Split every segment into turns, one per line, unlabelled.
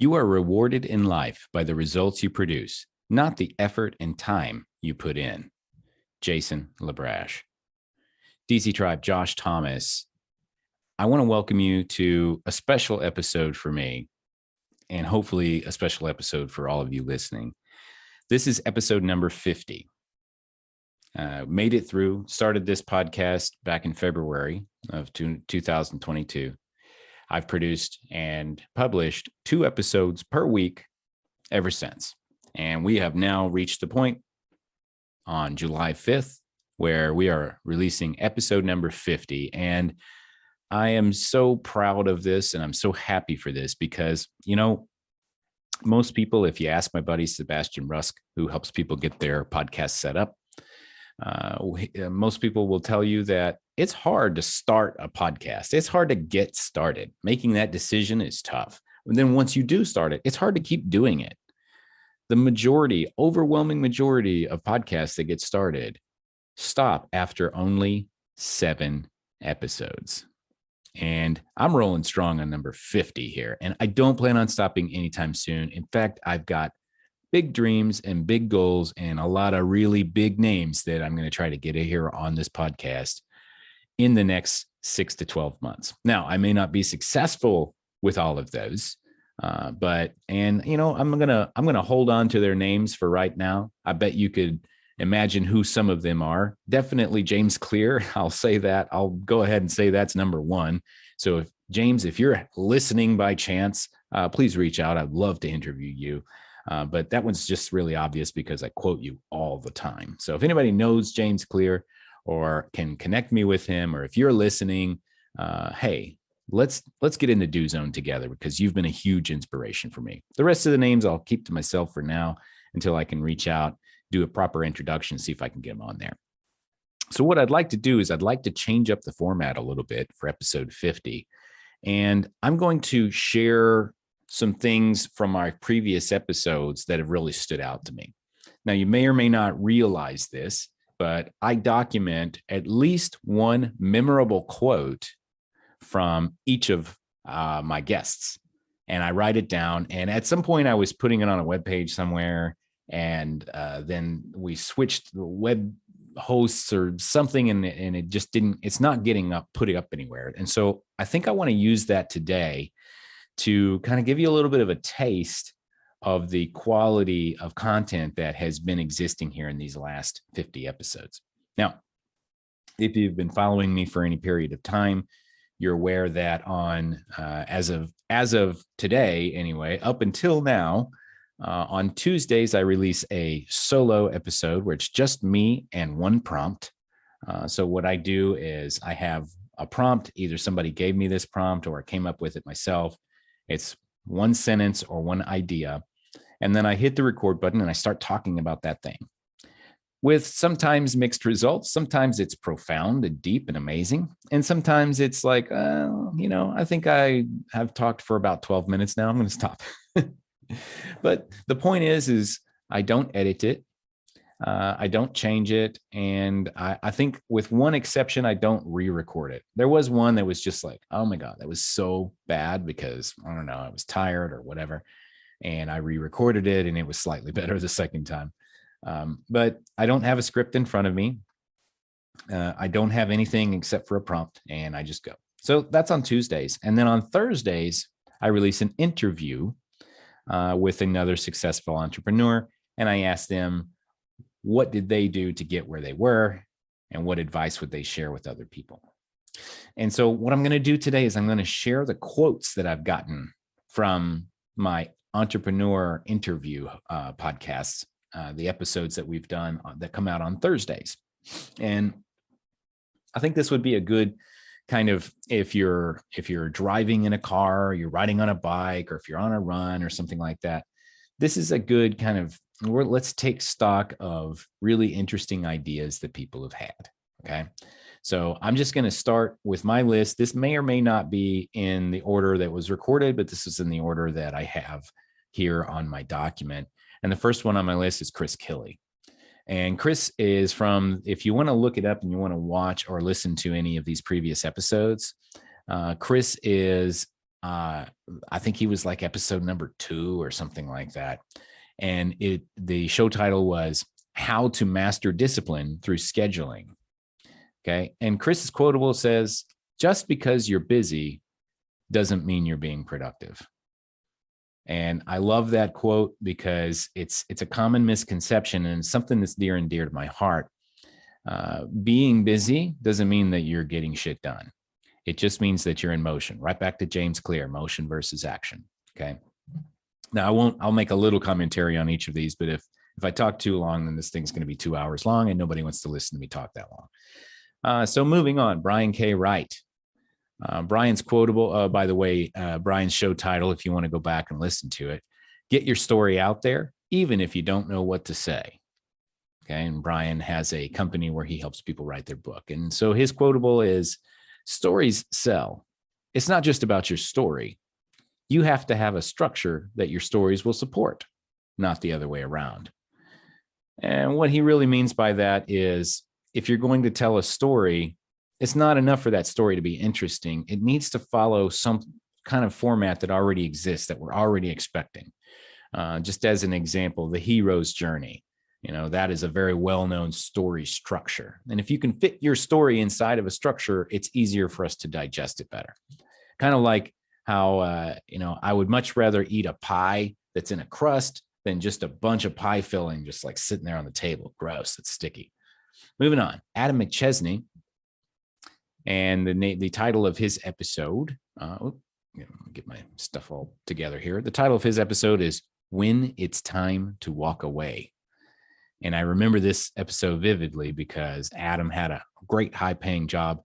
You are rewarded in life by the results you produce, not the effort and time you put in. Jason LaBrache. DC Tribe, Josh Thomas, I want to welcome you to a special episode for me, and hopefully a special episode for all of you listening. This is episode number 50. Made it through, started this podcast back in February of 2022. I've produced and published 2 episodes per week ever since. And we have now reached the point on July 5th where we are releasing episode number 50. And I am so proud of this and I'm so happy for this because, most people, if you ask my buddy Sebastian Rusk, who helps people get their podcast set up, most people will tell you that it's hard to start a podcast. It's hard to get started. Making that decision is tough. And then once you do start it, it's hard to keep doing it. The overwhelming majority of podcasts that get started stop after only 7 episodes. And I'm rolling strong on number 50 here. And I don't plan on stopping anytime soon. In fact, I've got big dreams and big goals and a lot of really big names that I'm going to try to get here on this podcast in the next 6 to 12 months. Now, I may not be successful with all of those, I'm going to hold on to their names for right now. I bet you could imagine who some of them are. Definitely James Clear. I'll say that. I'll go ahead and say that's number 1. So if you're listening by chance, please reach out. I'd love to interview you. But that one's just really obvious because I quote you all the time. So if anybody knows James Clear or can connect me with him, or if you're listening, hey, let's get in the do zone together because you've been a huge inspiration for me. The rest of the names I'll keep to myself for now until I can reach out, do a proper introduction, see if I can get them on there. So what I'd like to do is I'd like to change up the format a little bit for episode 50. And I'm going to share some things from our previous episodes that have really stood out to me. Now, you may or may not realize this, but I document at least one memorable quote from each of my guests, and I write it down. And at some point, I was putting it on a webpage somewhere, and then we switched the web hosts or something, and it just didn't. It's not putting up anywhere. And so I think I want to use that today to kind of give you a little bit of a taste of the quality of content that has been existing here in these last 50 episodes. Now, if you've been following me for any period of time, you're aware that on as of today, anyway, up until now, on Tuesdays, I release a solo episode where it's just me and one prompt. So what I do is I have a prompt. Either somebody gave me this prompt or I came up with it myself. It's one sentence or one idea. And then I hit the record button and I start talking about that thing with sometimes mixed results. Sometimes it's profound and deep and amazing. And sometimes it's like, I think I have talked for about 12 minutes now. I'm going to stop. But the point is I don't edit it. I don't change it. And I think with one exception, I don't re-record it. There was one that was just like, oh my God, that was so bad because I don't know, I was tired or whatever. And I re-recorded it and it was slightly better the second time. But I don't have a script in front of me. I don't have anything except for a prompt and I just go. So that's on Tuesdays. And then on Thursdays, I release an interview with another successful entrepreneur. And I ask them, what did they do to get where they were? And what advice would they share with other people? And so what I'm going to do today is I'm going to share the quotes that I've gotten from my entrepreneur interview podcasts, the episodes that we've done that come out on Thursdays. And I think this would be a good kind of, if you're driving in a car, or you're riding on a bike, or if you're on a run or something like that, this is a good kind of, let's take stock of really interesting ideas that people have had. Okay. So I'm just going to start with my list. This may or may not be in the order that was recorded, but this is in the order that I have here on my document. And the first one on my list is Chris Killey. And Chris is from, if you want to look it up and you want to watch or listen to any of these previous episodes, Chris is I think he was like episode number 2 or something like that. And the show title was How to Master Discipline Through Scheduling. Okay. And Chris's quotable says, just because you're busy doesn't mean you're being productive. And I love that quote because it's a common misconception and something that's near and dear to my heart. Being busy doesn't mean that you're getting shit done. It just means that you're in motion. Right back to James Clear, motion versus action. Okay. Now I'll make a little commentary on each of these, but if I talk too long, then this thing's going to be 2 hours long and nobody wants to listen to me talk that long. So moving on, Brian K. Wright. Brian's quotable, by the way, Brian's show title, if you want to go back and listen to it, get your story out there, even if you don't know what to say. Okay. And Brian has a company where he helps people write their book. And so his quotable is, stories sell. It's not just about your story. You have to have a structure that your stories will support, not the other way around. And what he really means by that is, if you're going to tell a story, it's not enough for that story to be interesting. It needs to follow some kind of format that already exists, that we're already expecting. Just as an example, the hero's journey. That is a very well-known story structure. And if you can fit your story inside of a structure, it's easier for us to digest it better. Kind of like how, I would much rather eat a pie that's in a crust than just a bunch of pie filling just like sitting there on the table. Gross, it's sticky. Moving on, Adam McChesney. And the title of his episode, get my stuff all together here. The title of his episode is When It's Time to Walk Away. And I remember this episode vividly because Adam had a great high-paying job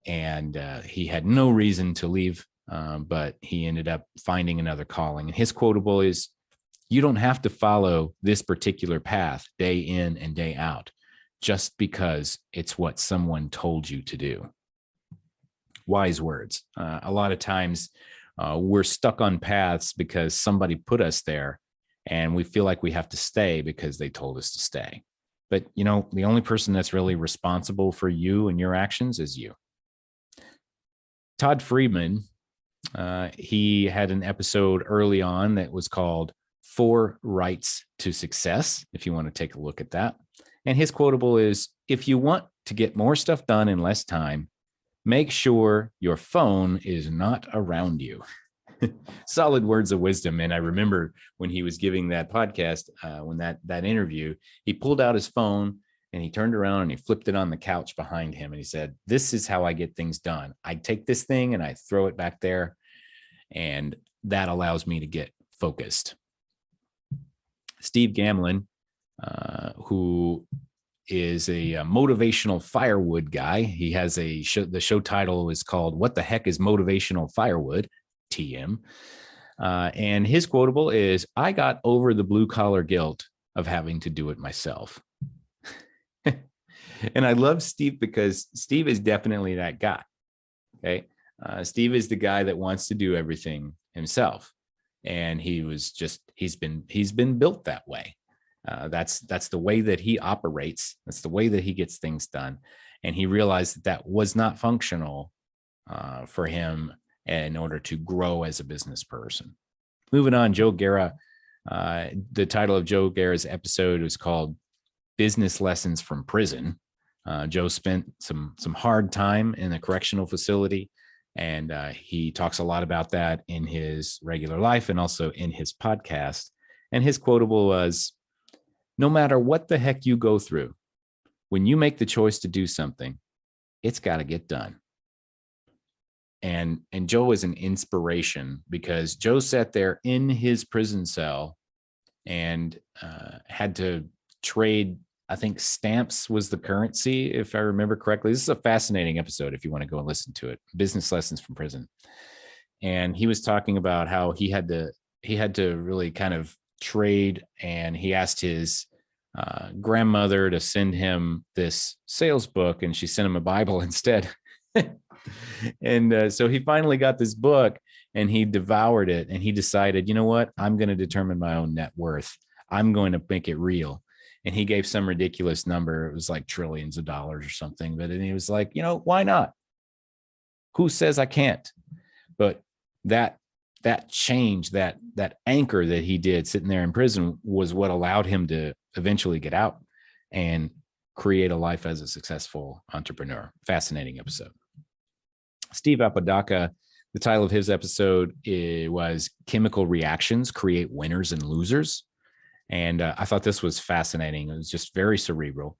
and he had no reason to leave, but he ended up finding another calling. And his quotable is, you don't have to follow this particular path day in and day out just because it's what someone told you to do. Wise words. A lot of times we're stuck on paths because somebody put us there and we feel like we have to stay because they told us to stay. But, the only person that's really responsible for you and your actions is you. Todd Friedman, he had an episode early on that was called 4 Rights to Success, if you want to take a look at that. And his quotable is, if you want to get more stuff done in less time, make sure your phone is not around you. Solid words of wisdom. And I remember when he was giving that podcast, when that interview, he pulled out his phone and he turned around and he flipped it on the couch behind him. And he said, this is how I get things done. I take this thing and I throw it back there. And that allows me to get focused. Steve Gamlin, who is a motivational firewood guy. He has the show title is called What the Heck is Motivational Firewood? TM. And his quotable is, I got over the blue collar guilt of having to do it myself. And I love Steve because Steve is definitely that guy. Okay. Steve is the guy that wants to do everything himself. And he's been built that way. That's the way that he operates. That's the way that he gets things done. And he realized that was not functional for him in order to grow as a business person. Moving on, Joe Guerra. The title of Joe Guerra's episode was called Business Lessons from Prison. Joe spent some hard time in a correctional facility, and he talks a lot about that in his regular life and also in his podcast. And his quotable was, no matter what the heck you go through, when you make the choice to do something, it's got to get done. And Joe is an inspiration because Joe sat there in his prison cell and had to trade, I think stamps was the currency, if I remember correctly. This is a fascinating episode if you want to go and listen to it. Business Lessons from Prison. And he was talking about how he had to really kind of trade, and he asked his grandmother to send him this sales book, and she sent him a Bible instead. And so he finally got this book and he devoured it, and he decided, you know what, I'm going to determine my own net worth. I'm going to make it real. And he gave some ridiculous number. It was like trillions of dollars or something. But then he was like, why not? Who says I can't? But that change, that anchor that he did sitting there in prison was what allowed him to eventually get out and create a life as a successful entrepreneur. Fascinating episode. Steve Apodaca, the title of his episode was Chemical Reactions Create Winners and Losers. And I thought this was fascinating. It was just very cerebral.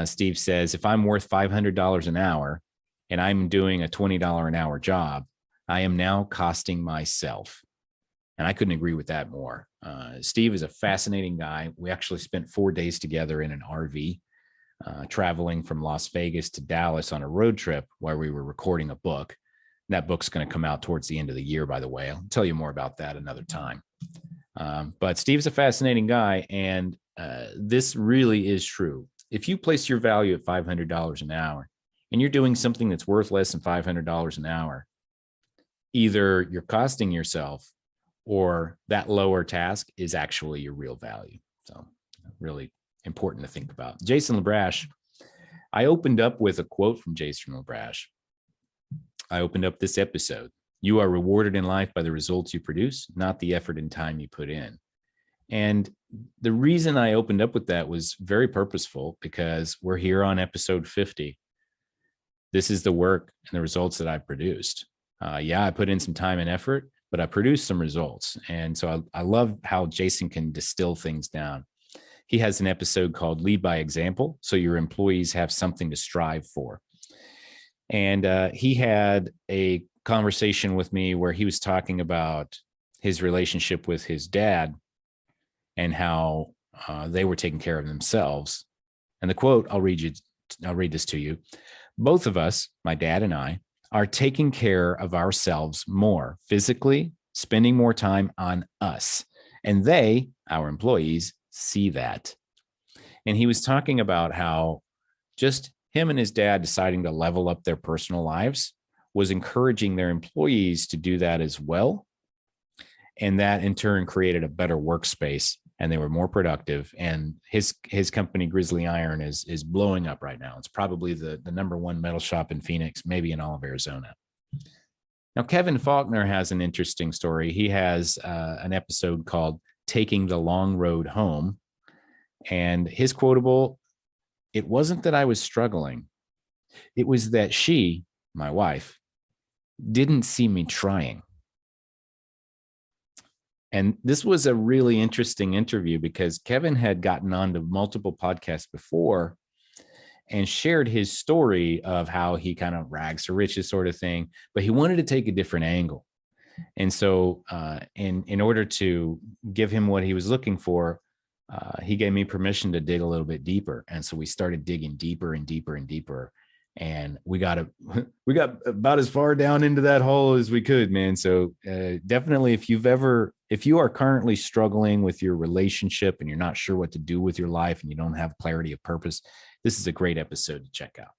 Steve says, if I'm worth $500 an hour and I'm doing a $20 an hour job, I am now costing myself. And I couldn't agree with that more. Steve is a fascinating guy. We actually spent 4 days together in an RV, traveling from Las Vegas to Dallas on a road trip where we were recording a book. And that book's going to come out towards the end of the year, by the way. I'll tell you more about that another time. But Steve's a fascinating guy. And this really is true. If you place your value at $500 an hour and you're doing something that's worth less than $500 an hour, either you're costing yourself or that lower task is actually your real value. So really important to think about. Jason LaBrash, I opened up with a quote from Jason LaBrash. I opened up this episode. You are rewarded in life by the results you produce, not the effort and time you put in. And the reason I opened up with that was very purposeful, because we're here on episode 50. This is the work and the results that I've produced. I put in some time and effort, but I produced some results. And so I love how Jason can distill things down. He has an episode called Lead by Example, so your employees have something to strive for. And he had a conversation with me where he was talking about his relationship with his dad and how they were taking care of themselves. And the quote, I'll read this to you. Both of us, my dad and I, are taking care of ourselves more physically, spending more time on us. And they, our employees, see that. And he was talking about how just him and his dad deciding to level up their personal lives was encouraging their employees to do that as well. And that in turn created a better workspace, and they were more productive. And his company, Grizzly Iron, is blowing up right now. It's probably the number one metal shop in Phoenix, maybe in all of Arizona. Now, Kevin Faulkner has an interesting story. He has an episode called Taking the Long Road Home. And his quotable, it wasn't that I was struggling. It was that she, my wife, didn't see me trying. And this was a really interesting interview because Kevin had gotten onto multiple podcasts before and shared his story of how he kind of rags to riches sort of thing, but he wanted to take a different angle. And so in order to give him what he was looking for, he gave me permission to dig a little bit deeper. And so we started digging deeper and deeper and deeper. And we got about as far down into that hole as we could, man. So definitely, if you are currently struggling with your relationship and you're not sure what to do with your life and you don't have clarity of purpose, this is a great episode to check out.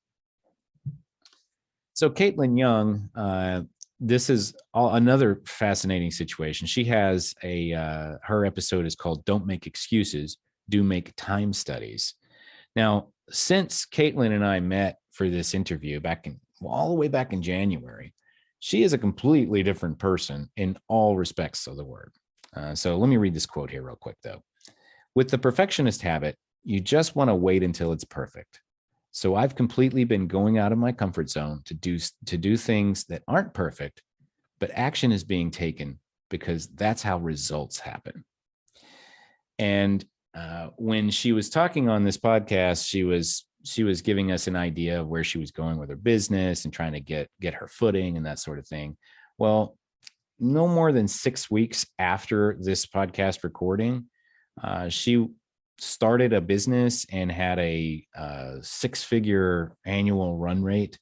So Caitlin Young, this is another fascinating situation. She has her episode is called Don't Make Excuses, Do Make Time Studies. Now, since Caitlin and I met for this interview all the way back in January, she is a completely different person in all respects of the word. So let me read this quote here real quick, though. With the perfectionist habit, you just want to wait until it's perfect. So I've completely been going out of my comfort zone to do things that aren't perfect, but action is being taken because that's how results happen. And when she was talking on this podcast, she was giving us an idea of where she was going with her business and trying to get her footing and that sort of thing. Well, no more than 6 weeks after this podcast recording, she started a business and had a 6-figure annual run rate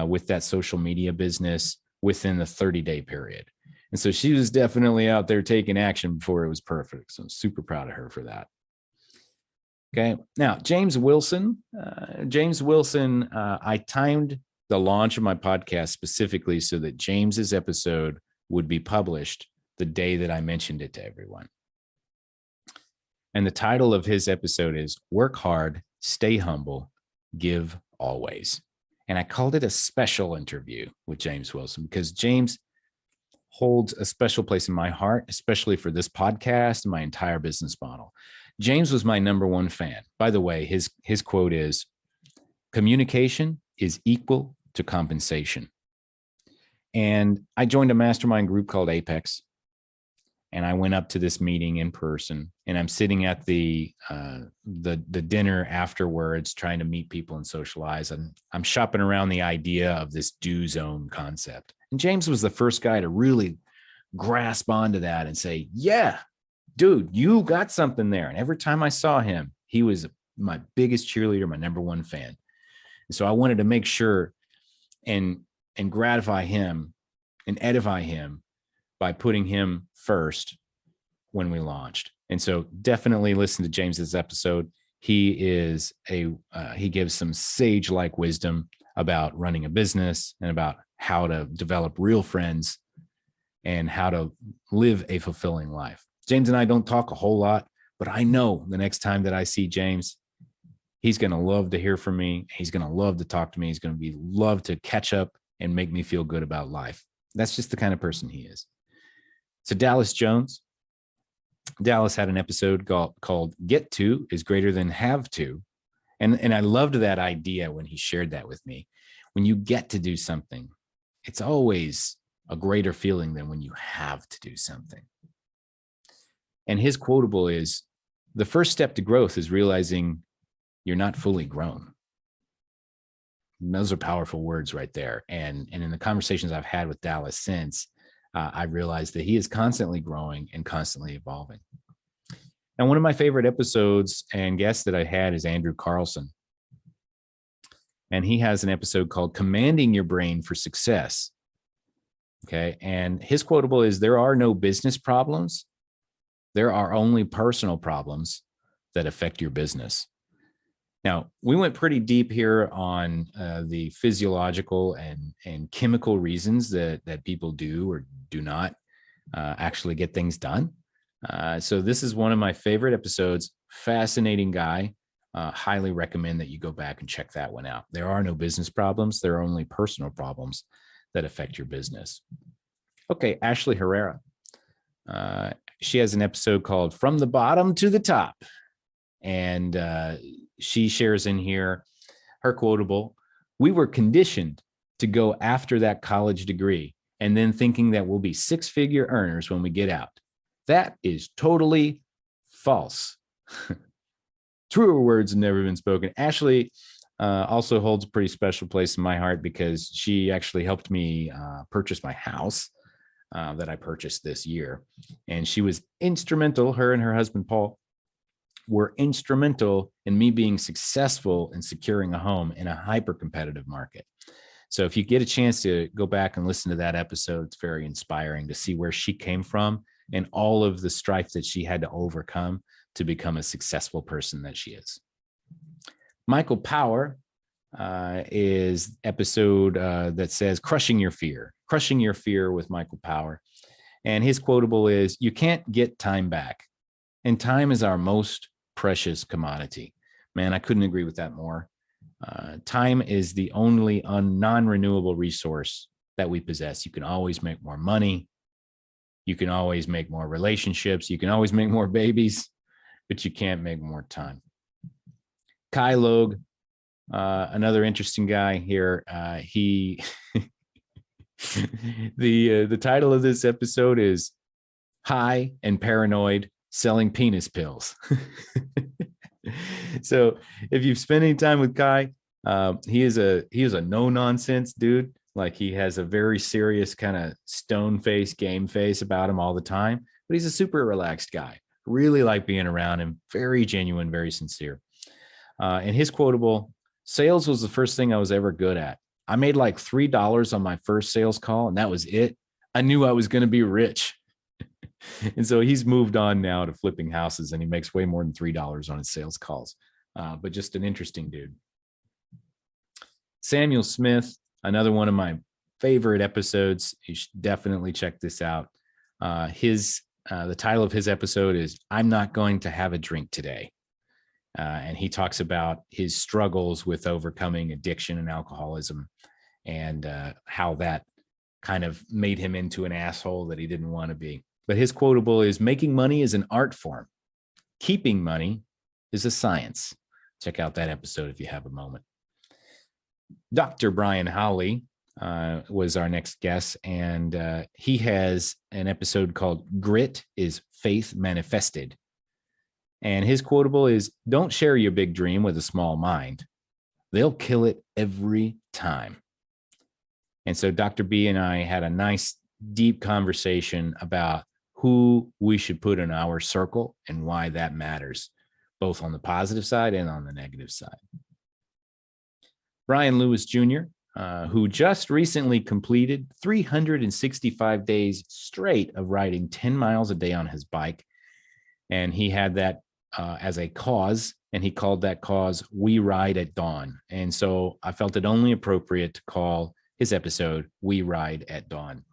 with that social media business within the 30-day period. And so she was definitely out there taking action before it was perfect. So I'm super proud of her for that. Okay. Now, James Wilson, I timed the launch of my podcast specifically so that James's episode would be published the day that I mentioned it to everyone. And the title of his episode is Work Hard, Stay Humble, Give Always. And I called it a special interview with James Wilson because James, holds a special place in my heart, especially for this podcast and my entire business model. James was my number one fan. By the way, his quote is, communication is equal to compensation. And I joined a mastermind group called Apex. And I went up to this meeting in person, and I'm sitting at the dinner afterwards, trying to meet people and socialize. And I'm shopping around the idea of this do zone concept. And James was the first guy to really grasp onto that and say, yeah, dude, you got something there. And every time I saw him, he was my biggest cheerleader, my number one fan. And so I wanted to make sure and gratify him and edify him by putting him first when we launched. And so definitely listen to James's episode. He gives some sage-like wisdom about running a business and about how to develop real friends and how to live a fulfilling life. James and I don't talk a whole lot, but I know the next time that I see James, he's going to love to hear from me. He's going to love to talk to me. He's going to love to catch up and make me feel good about life. That's just the kind of person he is. So Dallas had an episode called Get To is Greater Than Have To. And I loved that idea when he shared that with me. When you get to do something, it's always a greater feeling than when you have to do something. And his quotable is, the first step to growth is realizing you're not fully grown. And those are powerful words right there. And in the conversations I've had with Dallas since, I realized that he is constantly growing and constantly evolving. And one of my favorite episodes and guests that I had is Andrew Carlson. And he has an episode called Commanding Your Brain for Success. Okay. And his quotable is, there are no business problems. There are only personal problems that affect your business. Now, we went pretty deep here on the physiological and chemical reasons that people do or do not actually get things done. So this is one of my favorite episodes. Fascinating guy. Highly recommend that you go back and check that one out. There are no business problems. There are only personal problems that affect your business. Okay, Ashley Herrera. She has an episode called From the Bottom to the Top. And she shares in here her quotable, we were conditioned to go after that college degree and then thinking that we'll be six-figure earners when we get out. That is totally false. Truer words have never been spoken. Ashley also holds a pretty special place in my heart because she actually helped me purchase my house that I purchased this year. And she was instrumental, her and her husband, Paul, were instrumental in me being successful in securing a home in a hyper-competitive market. So if you get a chance to go back and listen to that episode, it's very inspiring to see where she came from and all of the strife that she had to overcome to become a successful person that she is. Michael Power is episode that says Crushing Your Fear with Michael Power. And his quotable is, you can't get time back. And time is our most precious commodity. Man, I couldn't agree with that more. Time is the only non-renewable resource that we possess. You can always make more money. You can always make more relationships. You can always make more babies, but you can't make more time. Kai Logue, another interesting guy here. He, the title of this episode is High and Paranoid Selling Penis Pills. So if you've spent any time with Kai, he is a no nonsense dude. Like, he has a very serious kind of stone face, game face about him all the time, but he's a super relaxed guy. Really like being around him. Very genuine, very sincere. And his quotable, sales was the first thing I was ever good at. I made like $3 on my first sales call, and that was it. I knew I was going to be rich. And so he's moved on now to flipping houses, and he makes way more than $3 on his sales calls. But just an interesting dude. Samuel Smith, another one of my favorite episodes. You should definitely check this out. The title of his episode is I'm Not Going to Have a Drink Today. And he talks about his struggles with overcoming addiction and alcoholism and how that kind of made him into an asshole that he didn't want to be. But his quotable is, making money is an art form. Keeping money is a science. Check out that episode if you have a moment. Dr. Brian Howley was our next guest, and he has an episode called Grit is Faith Manifested. And his quotable is, don't share your big dream with a small mind. They'll kill it every time. And so Dr. B and I had a nice, deep conversation about who we should put in our circle and why that matters, both on the positive side and on the negative side. Brian Lewis Jr., who just recently completed 365 days straight of riding 10 miles a day on his bike. And he had that as a cause, and he called that cause We Ride at Dawn. And so I felt it only appropriate to call his episode We Ride at Dawn.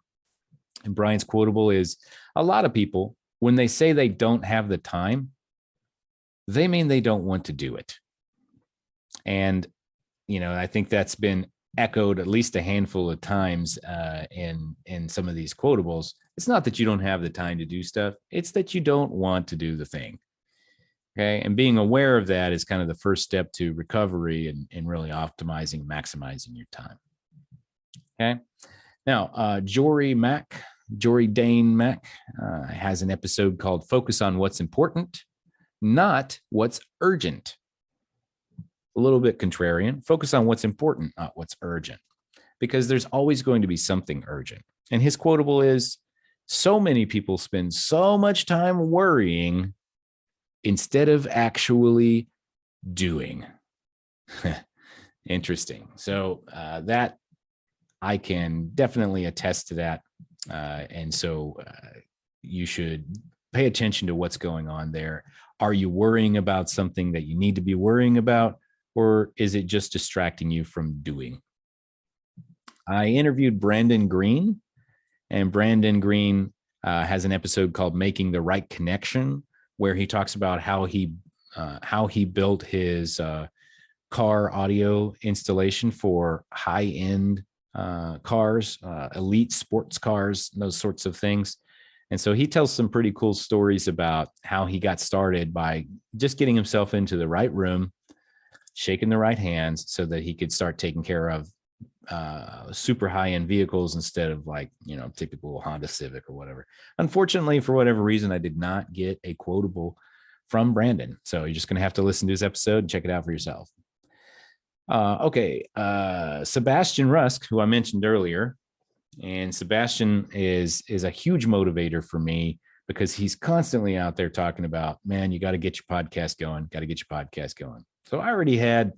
And Brian's quotable is, a lot of people, when they say they don't have the time, they mean they don't want to do it. And, you know, I think that's been echoed at least a handful of times in some of these quotables. It's not that you don't have the time to do stuff. It's that you don't want to do the thing. Okay. And being aware of that is kind of the first step to recovery and really optimizing, maximizing your time. Okay. Now, Jory Dane Mack has an episode called Focus on What's Important, Not What's Urgent. A little bit contrarian. Focus on what's important, not what's urgent, because there's always going to be something urgent. And his quotable is, so many people spend so much time worrying instead of actually doing. Interesting. So that I can definitely attest to that. And so you should pay attention to what's going on there. Are you worrying about something that you need to be worrying about, or is it just distracting you from doing? I interviewed Brandon Green, and Brandon Green has an episode called Making the Right Connection, where he talks about how he built his car audio installation for high-end cars, elite sports cars, those sorts of things. And so he tells some pretty cool stories about how he got started by just getting himself into the right room, shaking the right hands so that he could start taking care of super high-end vehicles instead of, like, you know, typical Honda Civic or whatever. Unfortunately, for whatever reason, I did not get a quotable from Brandon. So you're just going to have to listen to his episode and check it out for yourself. Okay. Sebastian Rusk, who I mentioned earlier, and Sebastian is a huge motivator for me because he's constantly out there talking about, man, you got to get your podcast going. So I already had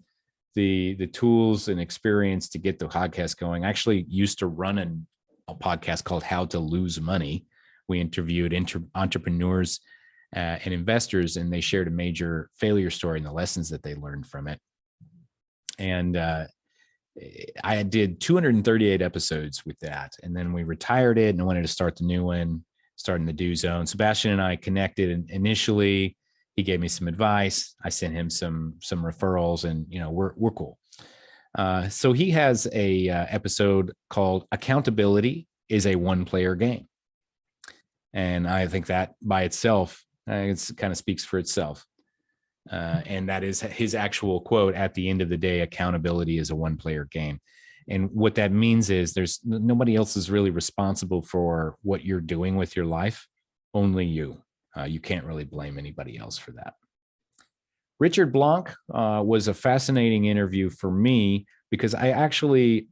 the tools and experience to get the podcast going. I actually used to run a podcast called How to Lose Money. We interviewed entrepreneurs and investors, and they shared a major failure story and the lessons that they learned from it. And I did 238 episodes with that. And then we retired it and I wanted to start the new one, starting the Do Zone. Sebastian and I connected, and initially he gave me some advice. I sent him some referrals, and, you know, we're cool. So he has a episode called Accountability is a One-Player Game. And I think that by itself, it kind of speaks for itself. And that is his actual quote at the end of the day: accountability is a one-player game. And what that means is there's nobody else is really responsible for what you're doing with your life, only you. You can't really blame anybody else for that. Richard Blanc was a fascinating interview for me because I actually,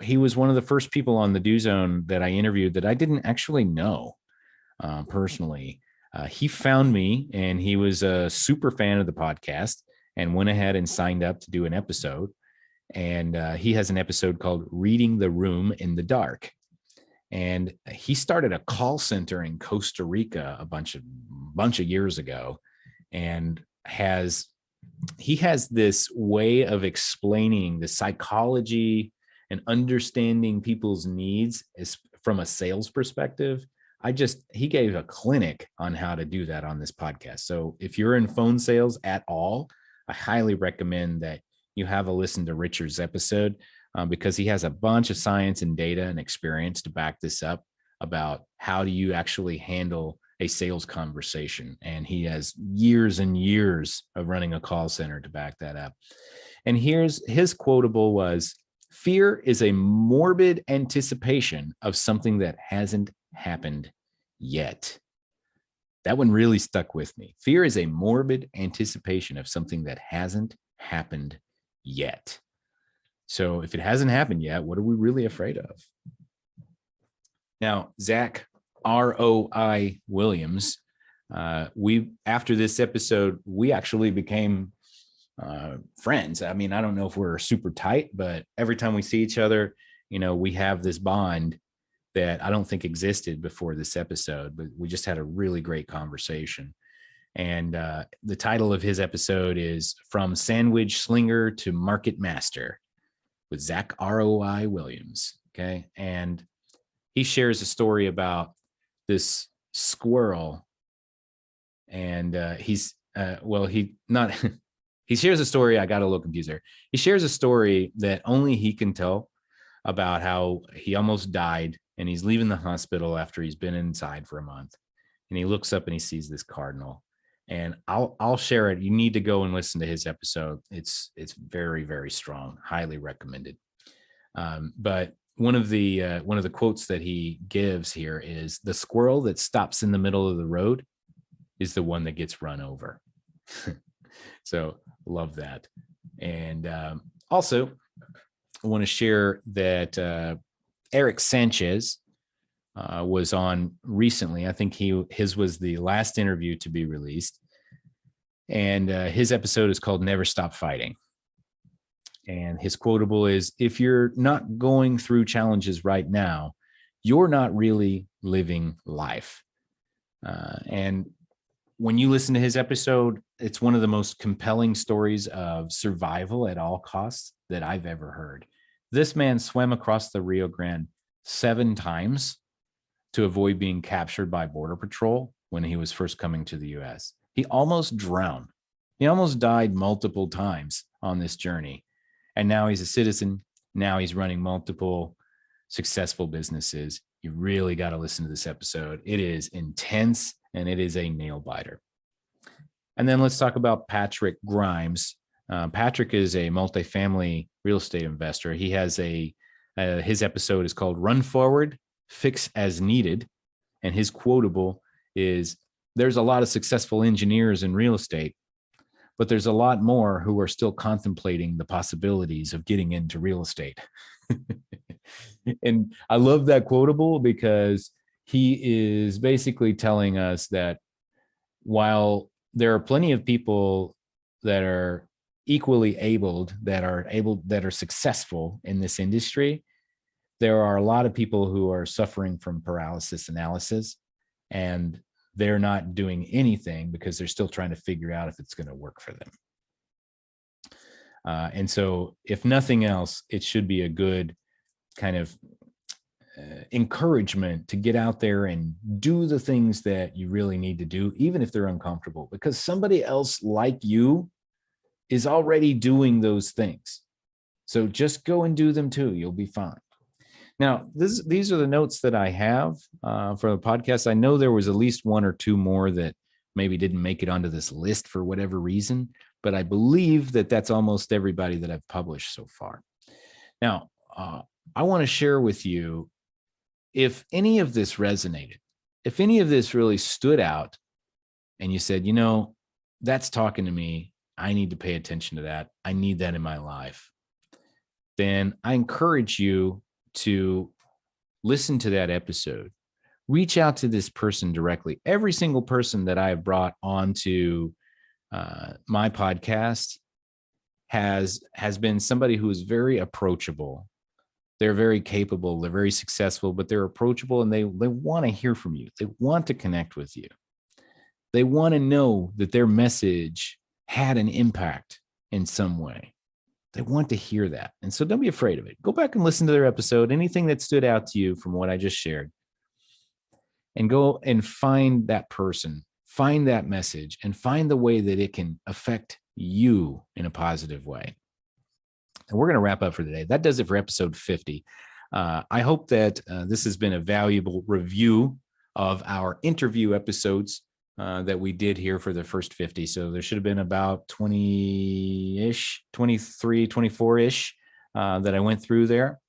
he was one of the first people on the Do Zone that I interviewed that I didn't actually know personally. He found me, and he was a super fan of the podcast and went ahead and signed up to do an episode. And he has an episode called Reading the Room in the Dark. And he started a call center in Costa Rica a bunch of years ago, and he has this way of explaining the psychology and understanding people's needs from a sales perspective. He gave a clinic on how to do that on this podcast. So if you're in phone sales at all, I highly recommend that you have a listen to Richard's episode. because he has a bunch of science and data and experience to back this up about how do you actually handle a sales conversation. And he has years and years of running a call center to back that up. And here's his quotable was, fear is a morbid anticipation of something that hasn't happened yet. That one really stuck with me. Fear is a morbid anticipation of something that hasn't happened yet. So if it hasn't happened yet, what are we really afraid of? Now, Zach R.O.I. Williams, after this episode, we actually became friends. I mean, I don't know if we're super tight, but every time we see each other, we have this bond that I don't think existed before this episode, but we just had a really great conversation. And the title of his episode is From Sandwich Slinger to Market Master with Zach R.O.I. Williams. Okay. And he shares a story about this squirrel. And he shares a story. I got a little confused there. He shares a story that only he can tell about how he almost died and he's leaving the hospital after he's been inside for a month. And he looks up and he sees this cardinal. And I'll share it. You need to go and listen to his episode. It's very, very strong. Highly recommended. But one of the quotes that he gives here is, the squirrel that stops in the middle of the road is the one that gets run over. So love that. And also I want to share that Eric Sanchez was on recently. I think his was the last interview to be released. And his episode is called Never Stop Fighting. And his quotable is, if you're not going through challenges right now, you're not really living life. And when you listen to his episode, it's one of the most compelling stories of survival at all costs that I've ever heard. This man swam across the Rio Grande 7 times to avoid being captured by Border Patrol when he was first coming to the U.S. He almost drowned. He almost died multiple times on this journey. And now he's a citizen. Now he's running multiple successful businesses. You really got to listen to this episode. It is intense and it is a nail biter. And then let's talk about Patrick Grimes. Patrick is a multifamily real estate investor. He has his episode is called Run Forward, Fix as Needed. And his quotable is, there's a lot of successful engineers in real estate, but there's a lot more who are still contemplating the possibilities of getting into real estate. And I love that quotable because he is basically telling us that while there are plenty of people that are equally abled, that are successful in this industry, there are a lot of people who are suffering from paralysis analysis, and they're not doing anything because they're still trying to figure out if it's going to work for them. And so if nothing else, it should be a good kind of encouragement to get out there and do the things that you really need to do, even if they're uncomfortable, because somebody else like you is already doing those things. So just go and do them too. You'll be fine. Now, these are the notes that I have for the podcast. I know there was at least 1 or 2 more that maybe didn't make it onto this list for whatever reason, but I believe that that's almost everybody that I've published so far. Now, I want to share with you, if any of this resonated, if any of this really stood out and you said, that's talking to me, I need to pay attention to that, I need that in my life, then I encourage you to listen to that episode. Reach out to this person directly. Every single person that I have brought onto my podcast has been somebody who is very approachable. They're very capable. They're very successful, but they're approachable, and they want to hear from you. They want to connect with you. They want to know that their message had an impact in some way. They want to hear that. And so don't be afraid of it. Go back and listen to their episode, anything that stood out to you from what I just shared, and go and find that person, find that message, and find the way that it can affect you in a positive way. And we're going to wrap up for today. That does it for episode 50. I hope that this has been a valuable review of our interview episodes that we did here for the first 50. So there should have been about 20-ish, 23, 24-ish that I went through there.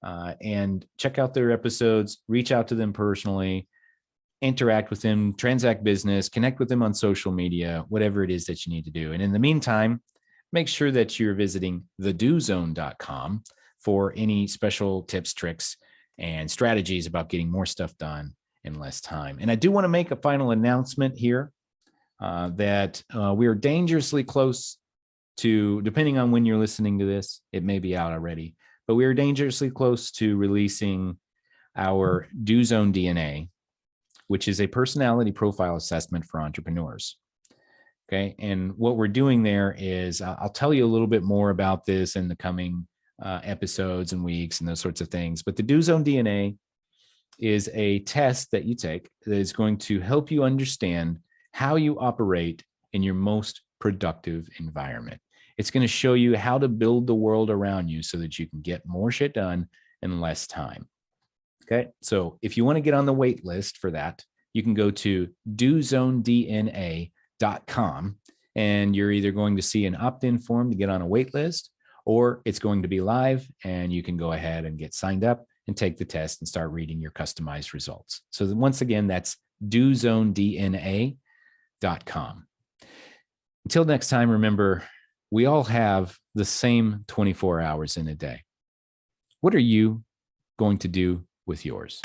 And check out their episodes, reach out to them personally, interact with them, transact business, connect with them on social media, whatever it is that you need to do. And in the meantime, make sure that you're visiting thedozone.com for any special tips, tricks, and strategies about getting more stuff done in less time. And I do want to make a final announcement here that we are dangerously close to, depending on when you're listening to this, it may be out already, but we are dangerously close to releasing our Do Zone DNA, which is a personality profile assessment for entrepreneurs. Okay. And what we're doing there is I'll tell you a little bit more about this in the coming episodes and weeks and those sorts of things. But the Do Zone DNA is a test that you take that is going to help you understand how you operate in your most productive environment. It's going to show you how to build the world around you so that you can get more shit done in less time. Okay. So if you want to get on the wait list for that, you can go to dozonedna.com, and you're either going to see an opt-in form to get on a wait list, or it's going to be live and you can go ahead and get signed up and take the test and start reading your customized results. So once again, that's dozonedna.com. Until next time, remember, we all have the same 24 hours in a day. What are you going to do with yours?